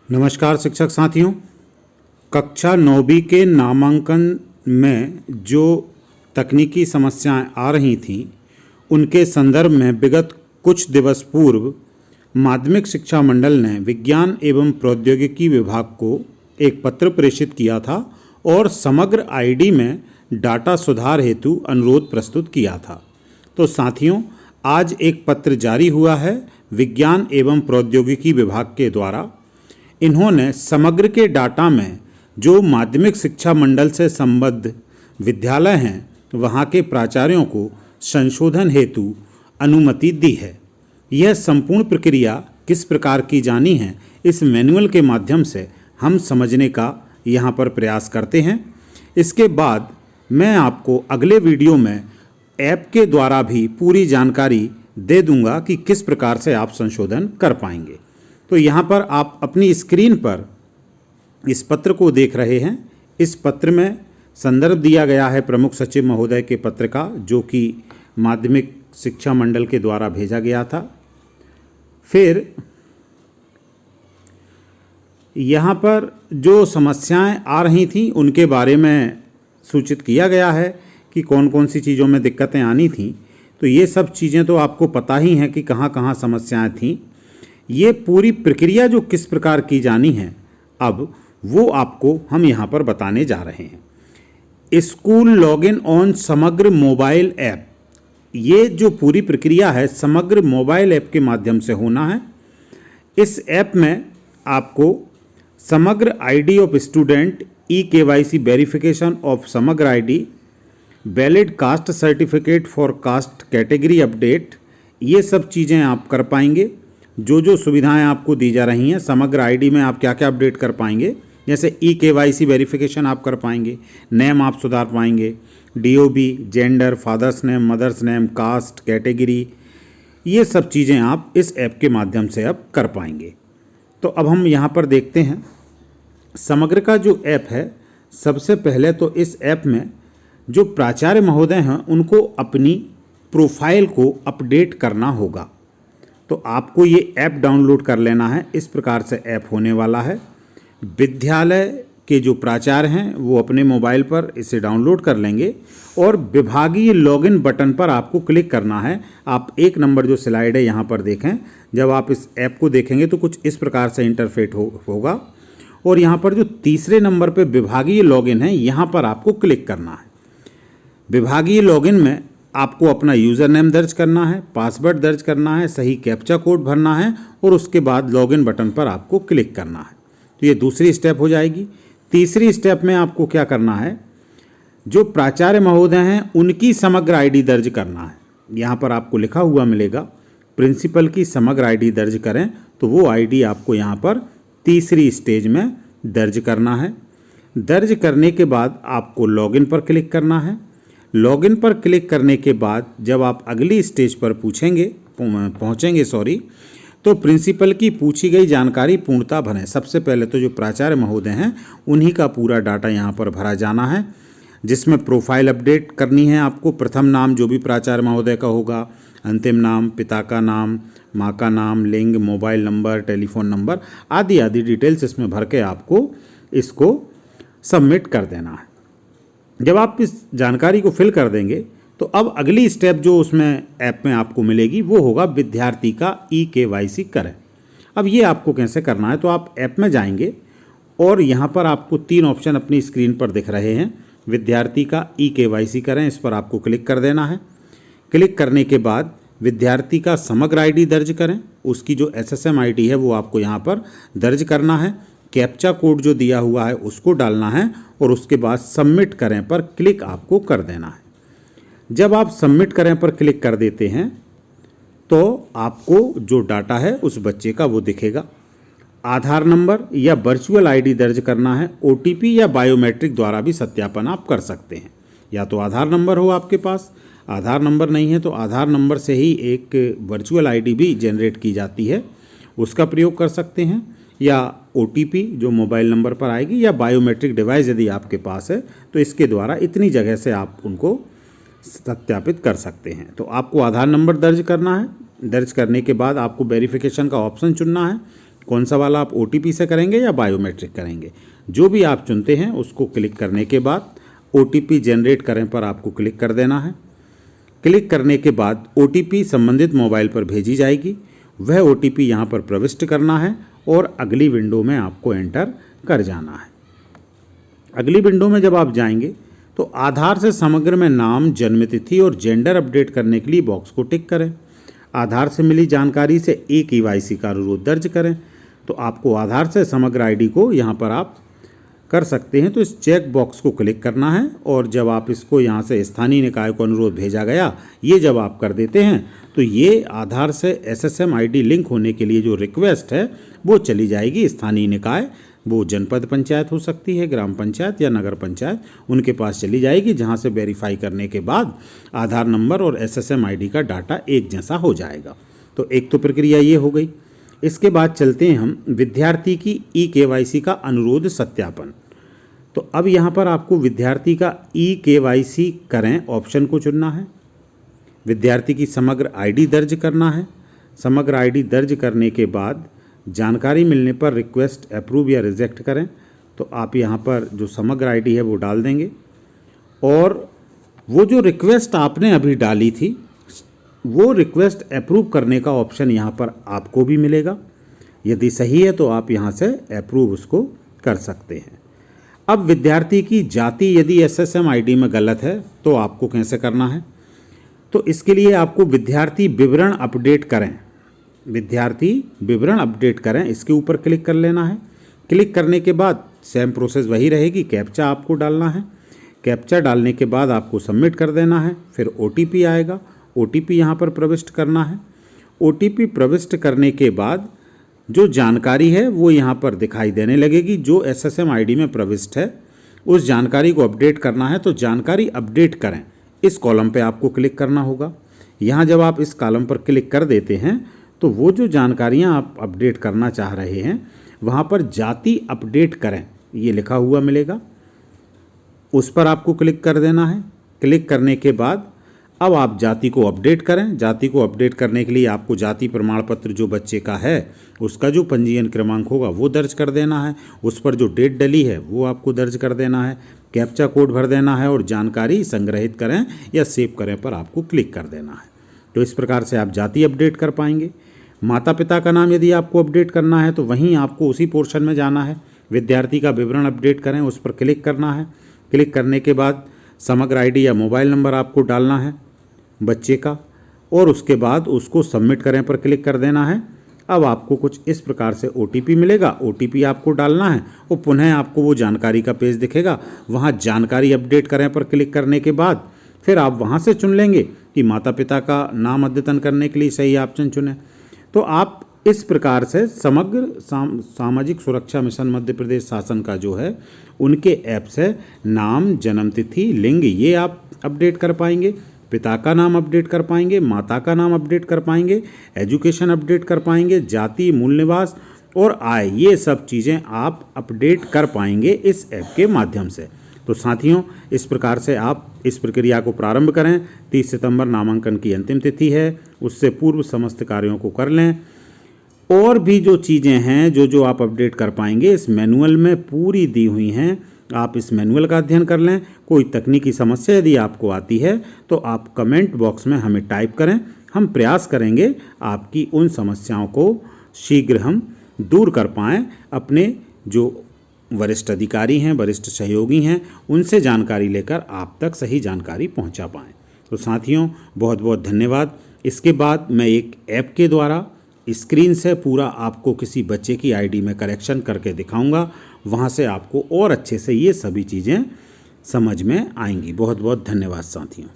नमस्कार शिक्षक साथियों। कक्षा 9वीं के नामांकन में जो तकनीकी समस्याएं आ रही थीं उनके संदर्भ में विगत कुछ दिवस पूर्व माध्यमिक शिक्षा मंडल ने विज्ञान एवं प्रौद्योगिकी विभाग को एक पत्र प्रेषित किया था और समग्र आईडी में डाटा सुधार हेतु अनुरोध प्रस्तुत किया था। तो साथियों, आज एक पत्र जारी हुआ है विज्ञान एवं प्रौद्योगिकी विभाग के द्वारा। इन्होंने समग्र के डाटा में जो माध्यमिक शिक्षा मंडल से संबद्ध विद्यालय हैं वहाँ के प्राचार्यों को संशोधन हेतु अनुमति दी है। यह संपूर्ण प्रक्रिया किस प्रकार की जानी है, इस मैनुअल के माध्यम से हम समझने का यहाँ पर प्रयास करते हैं। इसके बाद मैं आपको अगले वीडियो में ऐप के द्वारा भी पूरी जानकारी दे दूंगा कि किस प्रकार से आप संशोधन कर पाएंगे। तो यहाँ पर आप अपनी स्क्रीन पर इस पत्र को देख रहे हैं। इस पत्र में संदर्भ दिया गया है प्रमुख सचिव महोदय के पत्र का, जो कि माध्यमिक शिक्षा मंडल के द्वारा भेजा गया था। फिर यहाँ पर जो समस्याएं आ रही थीं उनके बारे में सूचित किया गया है कि कौन कौन सी चीज़ों में दिक्कतें आनी थीं। तो ये सब चीज़ें तो आपको पता ही हैं कि कहाँ कहाँ समस्याएं थीं। ये पूरी प्रक्रिया जो किस प्रकार की जानी है, अब वो आपको हम यहाँ पर बताने जा रहे हैं। स्कूल लॉगिन ऑन समग्र मोबाइल ऐप, ये जो पूरी प्रक्रिया है समग्र मोबाइल ऐप के माध्यम से होना है। इस ऐप में आपको Samagra ID of student, e KYC verification of Samagra ID, valid caste certificate for caste category update, ये सब चीज़ें आप कर पाएंगे। जो जो सुविधाएं आपको दी जा रही हैं समग्र आईडी में आप क्या क्या अपडेट कर पाएंगे, जैसे ई-KYC वेरिफिकेशन आप कर पाएंगे, नेम आप सुधार पाएंगे, DOB, gender, father's name, mother's name, caste, category, ये सब चीज़ें आप इस ऐप के माध्यम से अब कर पाएंगे। तो अब हम यहाँ पर देखते हैं समग्र का जो ऐप है। सबसे पहले तो इस ऐप में जो प्राचार्य महोदय हैं उनको अपनी प्रोफाइल को अपडेट करना होगा। तो आपको ये ऐप डाउनलोड कर लेना है। इस प्रकार से ऐप होने वाला है। विद्यालय के जो प्राचार्य हैं वो अपने मोबाइल पर इसे डाउनलोड कर लेंगे और विभागीय लॉगिन बटन पर आपको क्लिक करना है। आप 1 नंबर जो स्लाइड है यहाँ पर देखें। जब आप इस ऐप को देखेंगे तो कुछ इस प्रकार से इंटरफेस होगा और यहाँ पर जो तीसरे नंबर पर विभागीय लॉगिन है यहाँ पर आपको क्लिक करना है। विभागीय लॉगिन में आपको अपना यूज़र नेम दर्ज करना है, पासवर्ड दर्ज करना है, सही कैप्चा कोड भरना है और उसके बाद लॉगिन बटन पर आपको क्लिक करना है। तो ये दूसरी स्टेप हो जाएगी। तीसरी स्टेप में आपको क्या करना है, जो प्राचार्य महोदय हैं उनकी समग्र आईडी दर्ज करना है। यहाँ पर आपको लिखा हुआ मिलेगा प्रिंसिपल की समग्र आईडी दर्ज करें, तो वो आईडी आपको यहाँ पर तीसरी स्टेज में दर्ज करना है। दर्ज करने के बाद आपको लॉगिन पर क्लिक करना है। लॉगिन पर क्लिक करने के बाद जब आप अगली स्टेज पर पहुंचेंगे तो प्रिंसिपल की पूछी गई जानकारी पूर्णतः भरें। सबसे पहले तो जो प्राचार्य महोदय हैं उन्हीं का पूरा डाटा यहाँ पर भरा जाना है, जिसमें प्रोफाइल अपडेट करनी है आपको। प्रथम नाम जो भी प्राचार्य महोदय का होगा, अंतिम नाम, पिता का नाम, माँ का नाम, लिंग, मोबाइल नंबर, टेलीफोन नंबर आदि आदि डिटेल्स इसमें भर के आपको इसको सबमिट कर देना है। जब आप इस जानकारी को फिल कर देंगे तो अब अगली स्टेप जो उसमें ऐप में आपको मिलेगी वो होगा विद्यार्थी का ई-KYC करें। अब ये आपको कैसे करना है, तो आप ऐप में जाएंगे और यहाँ पर आपको 3 ऑप्शन अपनी स्क्रीन पर दिख रहे हैं। विद्यार्थी का ई-KYC करें, इस पर आपको क्लिक कर देना है। क्लिक करने के बाद विद्यार्थी का समग्र आईडी दर्ज करें, उसकी जो SSM आईडी है वो आपको यहाँ पर दर्ज करना है। कैप्चा कोड जो दिया हुआ है उसको डालना है और उसके बाद सबमिट करें पर क्लिक आपको कर देना है। जब आप सबमिट करें पर क्लिक कर देते हैं तो आपको जो डाटा है उस बच्चे का वो दिखेगा। आधार नंबर या वर्चुअल आईडी दर्ज करना है। OTP या बायोमेट्रिक द्वारा भी सत्यापन आप कर सकते हैं। या तो आधार नंबर हो आपके पास, आधार नंबर नहीं है तो आधार नंबर से ही एक वर्चुअल आईडी भी जनरेट की जाती है, उसका प्रयोग कर सकते हैं। या OTP जो मोबाइल नंबर पर आएगी, या बायोमेट्रिक डिवाइस यदि आपके पास है तो इसके द्वारा इतनी जगह से आप उनको सत्यापित कर सकते हैं। तो आपको आधार नंबर दर्ज करना है। दर्ज करने के बाद आपको वेरिफिकेशन का ऑप्शन चुनना है कौन सा वाला आप OTP से करेंगे या बायोमेट्रिक करेंगे। जो भी आप चुनते हैं उसको क्लिक करने के बाद OTP जनरेट करें पर आपको क्लिक कर देना है। क्लिक करने के बाद OTP संबंधित मोबाइल पर भेजी जाएगी। वह OTP यहाँ पर प्रविष्ट करना है और अगली विंडो में आपको एंटर कर जाना है। अगली विंडो में जब आप जाएंगे तो आधार से समग्र में नाम, जन्म तिथि और जेंडर अपडेट करने के लिए बॉक्स को टिक करें। आधार से मिली जानकारी से KYC का अनुरोध दर्ज करें। तो आपको आधार से समग्र ID को यहाँ पर आप कर सकते हैं। तो इस चेक बॉक्स को क्लिक करना है और जब आप इसको यहाँ से स्थानीय निकाय को अनुरोध भेजा गया, ये जब आप कर देते हैं तो ये आधार से SSM ID लिंक होने के लिए जो रिक्वेस्ट है वो चली जाएगी स्थानीय निकाय, वो जनपद पंचायत हो सकती है, ग्राम पंचायत या नगर पंचायत, उनके पास चली जाएगी, जहां से वेरीफाई करने के बाद आधार नंबर और SSM ID का डाटा एक जैसा हो जाएगा। तो एक तो प्रक्रिया ये हो गई। इसके बाद चलते हैं हम विद्यार्थी की KYC का अनुरोध सत्यापन। तो अब यहाँ पर आपको विद्यार्थी का KYC करें ऑप्शन को चुनना है। विद्यार्थी की समग्र ID दर्ज करना है। समग्र ID दर्ज करने के बाद जानकारी मिलने पर रिक्वेस्ट अप्रूव या रिजेक्ट करें। तो आप यहाँ पर जो समग्र ID है वो डाल देंगे और वो जो रिक्वेस्ट आपने अभी डाली थी वो रिक्वेस्ट अप्रूव करने का ऑप्शन यहाँ पर आपको भी मिलेगा। यदि सही है तो आप यहाँ से अप्रूव उसको कर सकते हैं। अब विद्यार्थी की जाति यदि SSM ID में गलत है तो आपको कैसे करना है, तो इसके लिए आपको विद्यार्थी विवरण अपडेट करें, विद्यार्थी विवरण अपडेट करें, इसके ऊपर क्लिक कर लेना है। क्लिक करने के बाद सेम प्रोसेस वही रहेगी। कैप्चा आपको डालना है। कैप्चा डालने के बाद आपको सबमिट कर देना है। फिर OTP आएगा, OTP यहाँ पर प्रविष्ट करना है। OTP प्रविष्ट करने के बाद जो जानकारी है वो यहाँ पर दिखाई देने लगेगी। जो SSM ID में प्रविष्ट है उस जानकारी को अपडेट करना है। तो जानकारी अपडेट करें, इस कॉलम पे आपको क्लिक करना होगा। यहाँ जब आप इस कॉलम पर क्लिक कर देते हैं तो वो जो जानकारियाँ आप अपडेट करना चाह रहे हैं वहाँ पर जाति अपडेट करें ये लिखा हुआ मिलेगा, उस पर आपको क्लिक कर देना है। क्लिक करने के बाद अब आप जाति को अपडेट करें। जाति को अपडेट करने के लिए आपको जाति प्रमाण पत्र जो बच्चे का है उसका जो पंजीयन क्रमांक होगा वो दर्ज कर देना है। उस पर जो डेट डली है वो आपको दर्ज कर देना है। कैप्चा कोड भर देना है और जानकारी संग्रहित करें या सेव करें पर आपको क्लिक कर देना है। तो इस प्रकार से आप जाति अपडेट कर पाएंगे। माता पिता का नाम यदि आपको अपडेट करना है तो वहीं आपको उसी पोर्शन में जाना है। विद्यार्थी का विवरण अपडेट करें, उस पर क्लिक करना है। क्लिक करने के बाद समग्र ID या मोबाइल नंबर आपको डालना है बच्चे का और उसके बाद उसको सबमिट करें पर क्लिक कर देना है। अब आपको कुछ इस प्रकार से OTP मिलेगा। OTP आपको डालना है और पुनः आपको वो जानकारी का पेज दिखेगा। वहाँ जानकारी अपडेट करें पर क्लिक करने के बाद फिर आप वहाँ से चुन लेंगे कि माता पिता का नाम अद्यतन करने के लिए सही ऑप्शन चुनें। तो आप इस प्रकार से समग्र सामाजिक सुरक्षा मिशन मध्य प्रदेश शासन का जो है उनके ऐप से नाम, जन्म तिथि, लिंग ये आप अपडेट कर पाएंगे, पिता का नाम अपडेट कर पाएंगे, माता का नाम अपडेट कर पाएंगे, एजुकेशन अपडेट कर पाएंगे, जाति, मूल निवास और आय ये सब चीज़ें आप अपडेट कर पाएंगे इस ऐप के माध्यम से। तो साथियों इस प्रकार से आप इस प्रक्रिया को प्रारंभ करें। 30 सितंबर नामांकन की अंतिम तिथि है, उससे पूर्व समस्त कार्यों को कर लें। और भी जो चीज़ें हैं जो आप अपडेट कर पाएंगे इस मैनुअल में पूरी दी हुई हैं, आप इस मैनुअल का अध्ययन कर लें। कोई तकनीकी समस्या यदि आपको आती है तो आप कमेंट बॉक्स में हमें टाइप करें, हम प्रयास करेंगे आपकी उन समस्याओं को शीघ्र हम दूर कर पाएँ। अपने जो वरिष्ठ अधिकारी हैं, वरिष्ठ सहयोगी हैं, उनसे जानकारी लेकर आप तक सही जानकारी पहुंचा पाएँ। तो साथियों बहुत बहुत धन्यवाद। इसके बाद मैं एक ऐप के द्वारा स्क्रीन से पूरा आपको किसी बच्चे की ID में करेक्शन करके दिखाऊंगा, वहां से आपको और अच्छे से ये सभी चीज़ें समझ में आएंगी। बहुत बहुत धन्यवाद साथियों।